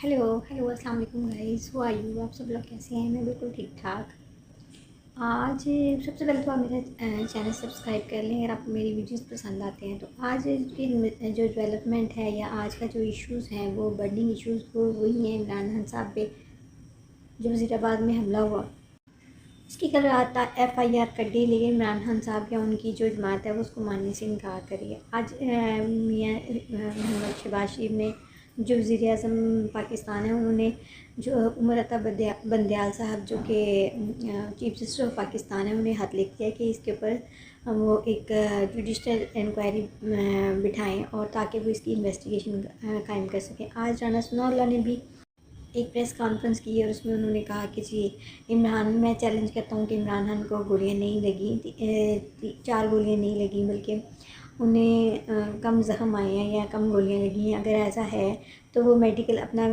Hello अस्सलाम वालेकुम guys, how are you. आप सब लोग कैसे हैं? मैं बिल्कुल ठीक ठाक। आज सबसे पहले तो आप मेरा चैनल सब्सक्राइब कर लें अगर आपको मेरी वीडियोस पसंद आते हैं। तो आज की जो डेवलपमेंट है या आज का जो इश्यूज़ हैं वो बर्निंग इश्यूज़ वो वही हैं इमरान खान साहब पे जो वज़ीराबाद में हमला हुआ। उसकी कल रात FIR कर दी, लेकिन इमरान खान साहब या उनकी जो जमात है वो उसको मानने से इनकार करी है। आज मियाँ मोहम्मद शहबाज शरीफ ने जो वज़ीर-ए-आज़म पाकिस्तान है उन्होंने जो उमर अता बंदयाल साहब जो कि चीफ जस्टिस ऑफ पाकिस्तान है उन्हें खत लिख दिया कि इसके ऊपर वो एक जुडिशल इंक्वायरी बिठाएं और ताकि वो इसकी इन्वेस्टिगेशन कायम कर सकें। आज राना सनाउल्लाह ने भी एक प्रेस कॉन्फ्रेंस की और उसमें उन्होंने कहा कि जी मैं चैलेंज करता हूँ कि इमरान खान को गोलियाँ नहीं लगी, 4 गोलियाँ नहीं लगी बल्कि उन्हें कम ज़ख्म आए हैं या कम गोलियाँ लगी हैं। अगर ऐसा है तो वो मेडिकल अपना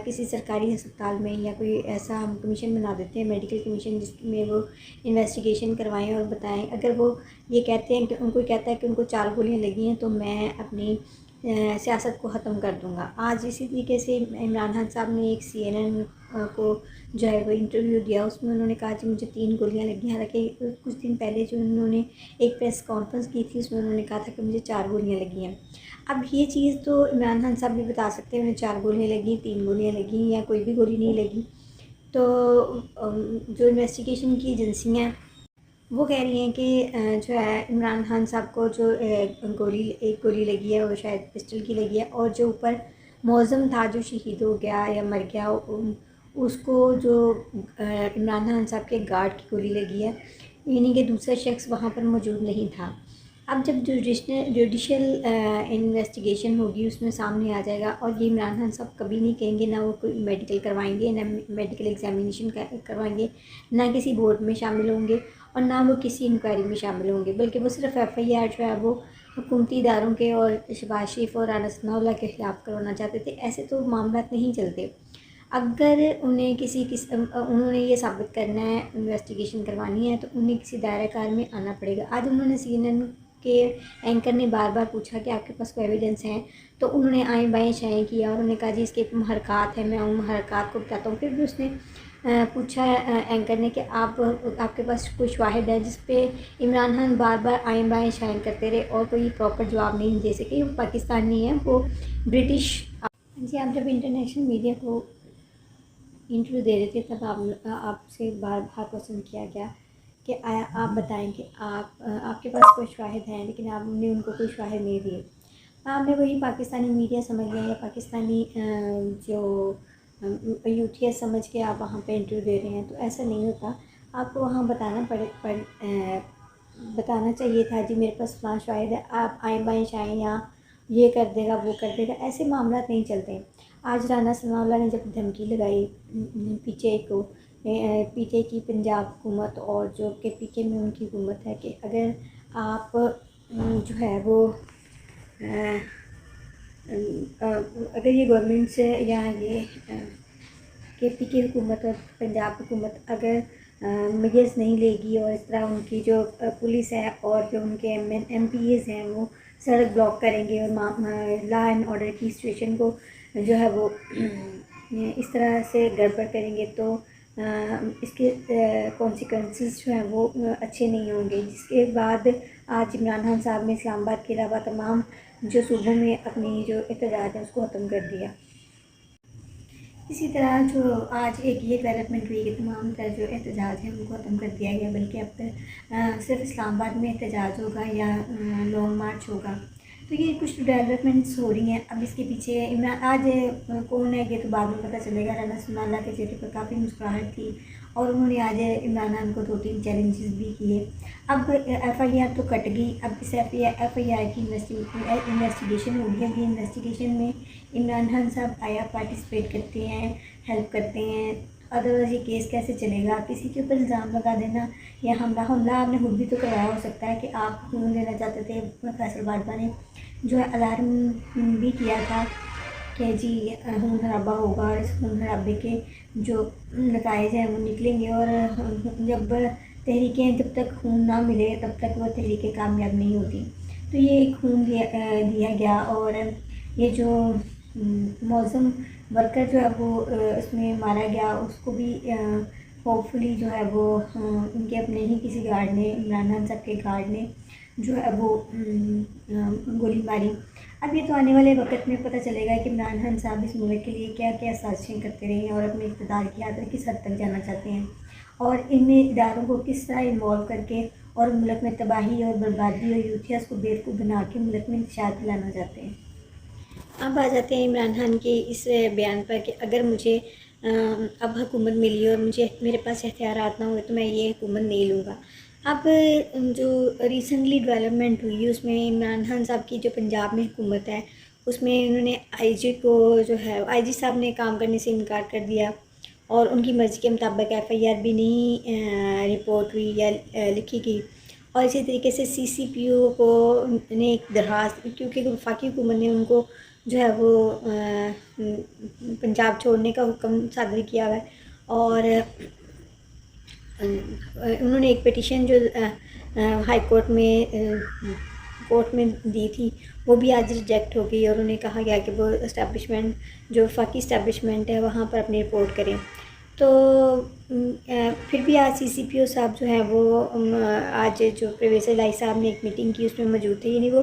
किसी सरकारी अस्पताल में या कोई ऐसा हम कमीशन बना देते हैं, मेडिकल कमीशन, जिसमें वो इन्वेस्टिगेशन करवाएं और बताएं। अगर वो ये कहते हैं कि उनको कहता है कि उनको 4 गोलियाँ लगी हैं तो मैं अपनी सियासत को ख़त्म कर दूँगा। आज इसी तरीके से इमरान खान साहब ने एक CNN को जो है वो इंटरव्यू दिया, उसमें उन्होंने कहा कि मुझे 3 गोलियाँ लगी। हालांकि कुछ दिन पहले जो उन्होंने एक प्रेस कॉन्फ्रेंस की थी उसमें उन्होंने कहा था कि मुझे 4 गोलियाँ लगी हैं। अब ये चीज़ तो इमरान खान साहब भी बता सकते हैं उन्हें 4 गोलियाँ लगी, 3 गोलियाँ लगी या कोई भी गोली नहीं लगी। तो जो इन्वेस्टिगेशन की एजेंसियाँ वो कह रही हैं कि जो है इमरान खान साहब को जो एक गोली लगी है वो शायद पिस्टल की लगी है, और जो ऊपर मौज़म था जो शहीद हो गया या मर गया उसको जो इमरान खान साहब के गार्ड की गोली लगी है, यानी कि दूसरा शख्स वहाँ पर मौजूद नहीं था। अब जब जुडिशल इन्वेस्टिगेशन होगी उसमें सामने आ जाएगा, और ये इमरान खान साहब कभी नहीं कहेंगे, ना वो कोई मेडिकल करवाएंगे, ना मेडिकल एग्जामिनेशन करवाएंगे, ना किसी बोर्ड में शामिल होंगे और ना वो किसी इंक्वायरी में शामिल होंगे, बल्कि वो सिर्फ FIR जो है वो हुकूमती इदारों के और शहबाज शरीफ और राना सनाउल्लाह के ख़िलाफ़ करवाना चाहते थे। ऐसे तो मामला नहीं चलते। अगर उन्हें उन्होंने ये साबित करना है, इन्वेस्टिगेशन करवानी है, तो उन्हें किसी दायरा कार में आना पड़ेगा। आज उन्होंने CNN के एंकर ने बार बार पूछा कि आपके पास कोई एविडेंस है, तो उन्होंने आएँ बाएँ शाएँ किया और उन्होंने कहा जी इसके महरक़ात हैं, मैं उन महरक़ात को बताता हूँ। फिर भी उसने पूछा एंकर ने कि आपके पास कोई शाहिद है, जिस पे इमरान खान बार बार आएँ बाएँ शाएँ करते रहे और कोई प्रॉपर जवाब नहीं दे सके। वो पाकिस्तानी है, वो ब्रिटिश। जी, आप जब इंटरनेशनल मीडिया को इंटरव्यू दे रहे थे तब आपसे बार बार क्वेश्चन किया गया कि आप बताएं कि आपके पास कोई शाहिद हैं, लेकिन आपने उनको कोई शाहिद नहीं दिए। आपने वही पाकिस्तानी मीडिया समझ लिया या पाकिस्तानी जो UTS समझ के आप वहाँ पे इंटरव्यू दे रहे हैं, तो ऐसा नहीं होता। आपको वहाँ बताना चाहिए था जी मेरे पास फलां शाहिद है, आप आएँ बाएँ शाएँ या ये कर देगा वो कर देगा, ऐसे मामला नहीं चलते। आज राना सनाउल्लाह ने जब धमकी लगाई पीछे की पंजाब हुकूमत और जो कि PK में उनकी हुकूमत है कि अगर आप जो है वो अगर ये गवर्नमेंट से या ये PK हुकूमत और पंजाब हुकूमत अगर मेजर्स नहीं लेगी और इस तरह उनकी जो पुलिस है और जो उनके MPs हैं वो सड़क ब्लॉक करेंगे और लॉ एंड ऑर्डर की सिचुएशन को जो है वो इस तरह से गड़बड़ करेंगे, तो इसके कॉन्सिक्वेंसेस जो हैं वो अच्छे नहीं होंगे। जिसके बाद आज इमरान खान साहब ने इस्लामाबाद के अलावा तमाम जो सूबों में अपनी जो एहतजाज है उसको ख़त्म कर दिया। इसी तरह जो आज एक ये डेवलपमेंट हुई कि तमाम तरह जो एहतजाज है उनको ख़त्म कर दिया गया, बल्कि अब सिर्फ इस्लामाबाद में एहतजाज होगा या लॉन्ग मार्च होगा। तो ये कुछ डेवलपमेंट्स हो रही हैं। अब इसके पीछे इमरान आज कौन है ये तो बाद में पता चलेगा। राना सनाउल्लाह के चेहरे पर काफ़ी मुस्कुराहट थी और उन्होंने आज इमरान खान को 2-3 चैलेंजेस भी किए। अब FIR तो कट गई, अब इस FIR की इन्वेस्टिगेशन होगी। अब ये इन्वेस्टिगेशन में इमरान खान साहब आया पार्टिसिपेट करते हैं, हेल्प करते हैं, अदरवाइज़ ये केस कैसे चलेगा। किसी के ऊपर इल्ज़ाम लगा देना या हमला आपने खुद भी तो करवाया हो सकता है कि आप खून लेना चाहते थे। फैसल बाजवा ने जो है अलार्म भी किया था कि जी खून खराबा होगा और इस खून खराबे के जो नताइज हैं वो निकलेंगे, और जब तहरीकें जब तक खून ना मिले तब तक वह तहरीकें कामयाब नहीं होती। तो ये खून दिया गया और ये जो معظم ورکر جو ہے وہ اس میں مارا گیا، اس کو بھی ہوپ فلی جو ہے وہ ان کے اپنے ہی کسی گارڈ نے، عمران خان صاحب کے گارڈ نے جو ہے وہ گولی ماری۔ اب یہ تو آنے والے وقت میں پتہ چلے گا کہ عمران خان صاحب اس ملک کے لیے کیا کیا سازشیں کرتے رہے ہیں اور اپنے اقتدار کی حد کس حد تک جانا چاہتے ہیں، اور ان میں اداروں کو کس طرح انوالو کر کے اور ملک میں تباہی اور بربادی اور یوتھیاس کو بیوقوف بنا کے ملک میں انتشار پھیلانا چاہتے ہیں۔ اب آ جاتے ہیں عمران خان کے اس بیان پر کہ اگر مجھے اب حکومت ملی اور میرے پاس اختیارات نہ ہوئے تو میں یہ حکومت نہیں لوں گا۔ اب جو ریسنٹلی ڈیولپمنٹ ہوئی اس میں عمران خان صاحب کی جو پنجاب میں حکومت ہے اس میں انہوں نے آئی جی کو جو ہے آئی جی صاحب نے کام کرنے سے انکار کر دیا اور ان کی مرضی کے مطابق ایف آئی آر بھی نہیں رپورٹ ہوئی یا لکھی گئی، اور اسی طریقے سے سی سی پی او کو نے ایک درخواست، کیونکہ وفاقی حکومت نے ان کو جو ہے وہ پنجاب چھوڑنے کا حکم صادر کیا ہوا ہے، اور انہوں نے ایک پٹیشن جو ہائی کورٹ میں دی تھی وہ بھی آج ریجیکٹ ہو گئی، اور انہیں کہا گیا کہ وہ اسٹیبلشمنٹ جو وفاقی اسٹیبلشمنٹ ہے وہاں پر اپنی رپورٹ کریں۔ تو پھر بھی آج سی سی پی او صاحب جو ہیں وہ آج جو پرویز الہی صاحب نے ایک میٹنگ کی اس میں موجود تھے، یعنی وہ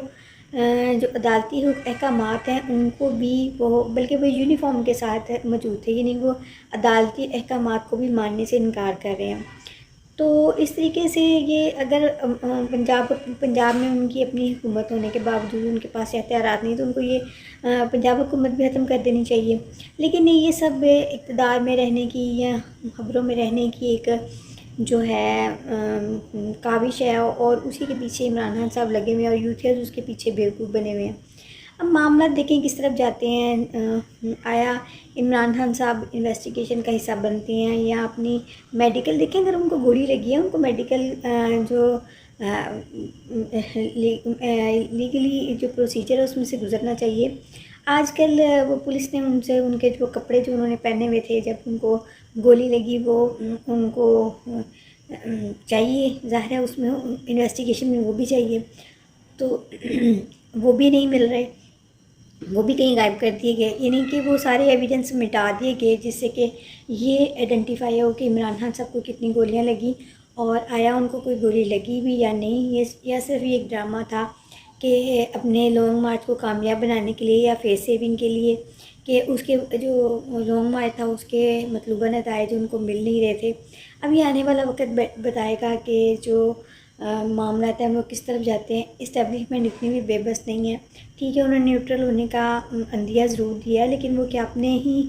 جو عدالتی احکامات ہیں ان کو بھی وہ بلکہ وہ یونیفارم کے ساتھ موجود تھے، یعنی وہ عدالتی احکامات کو بھی ماننے سے انکار کر رہے ہیں۔ تو اس طریقے سے یہ اگر پنجاب میں ان کی اپنی حکومت ہونے کے باوجود ان کے پاس اختیارات نہیں تو ان کو یہ پنجاب حکومت بھی ختم کر دینی چاہیے، لیکن یہ سب اقتدار میں رہنے کی یا خبروں میں رہنے کی ایک جو ہے کاوش ہے، اور اسی کے پیچھے عمران خان صاحب لگے ہوئے ہیں اور یوتھیز اس کے پیچھے بیوقوف بنے ہوئے ہیں۔ اب معاملات دیکھیں کس طرف جاتے ہیں، آیا عمران خان صاحب انویسٹیگیشن کا حصہ بنتے ہیں یا اپنی میڈیکل، دیکھیں اگر ان کو گولی لگی ہے ان کو میڈیکل جو لیگلی جو پروسیجر ہے اس میں سے گزرنا چاہیے۔ آج کل وہ پولیس نے ان سے ان کے جو کپڑے جو انہوں نے پہنے ہوئے تھے جب ان کو گولی لگی وہ ان کو چاہیے، ظاہر ہے اس میں انویسٹیگیشن میں وہ بھی چاہیے، تو وہ بھی نہیں مل رہے، وہ بھی کہیں غائب کر دیے گئے، یعنی کہ وہ سارے ایویڈنس مٹا دیے گئے جس سے کہ یہ آئیڈینٹیفائی ہو کہ عمران خان صاحب کو کتنی گولیاں لگیں اور آیا ان کو کوئی گولی لگی بھی یا نہیں، یا صرف یہ ایک ڈرامہ تھا کہ اپنے لانگ مارچ کو کامیاب بنانے کے لیے یا فیس سیونگ کے لیے، کہ اس کے جو لانگ مارچ تھا اس کے مطلوبہ نتائج ان کو مل نہیں رہے تھے۔ اب یہ آنے والا وقت بتائے گا کہ جو معاملات ہیں وہ کس طرف جاتے ہیں۔ اسٹیبلشمنٹ اتنی بھی بے بس نہیں ہے، ٹھیک ہے انہوں نے نیوٹرل ہونے کا عندیہ ضرور دیا، لیکن وہ کیا اپنے ہی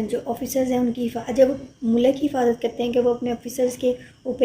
جو آفیسرز ہیں ان کی جب ملک کی حفاظت کرتے ہیں کہ وہ اپنے آفیسرز کے اوپر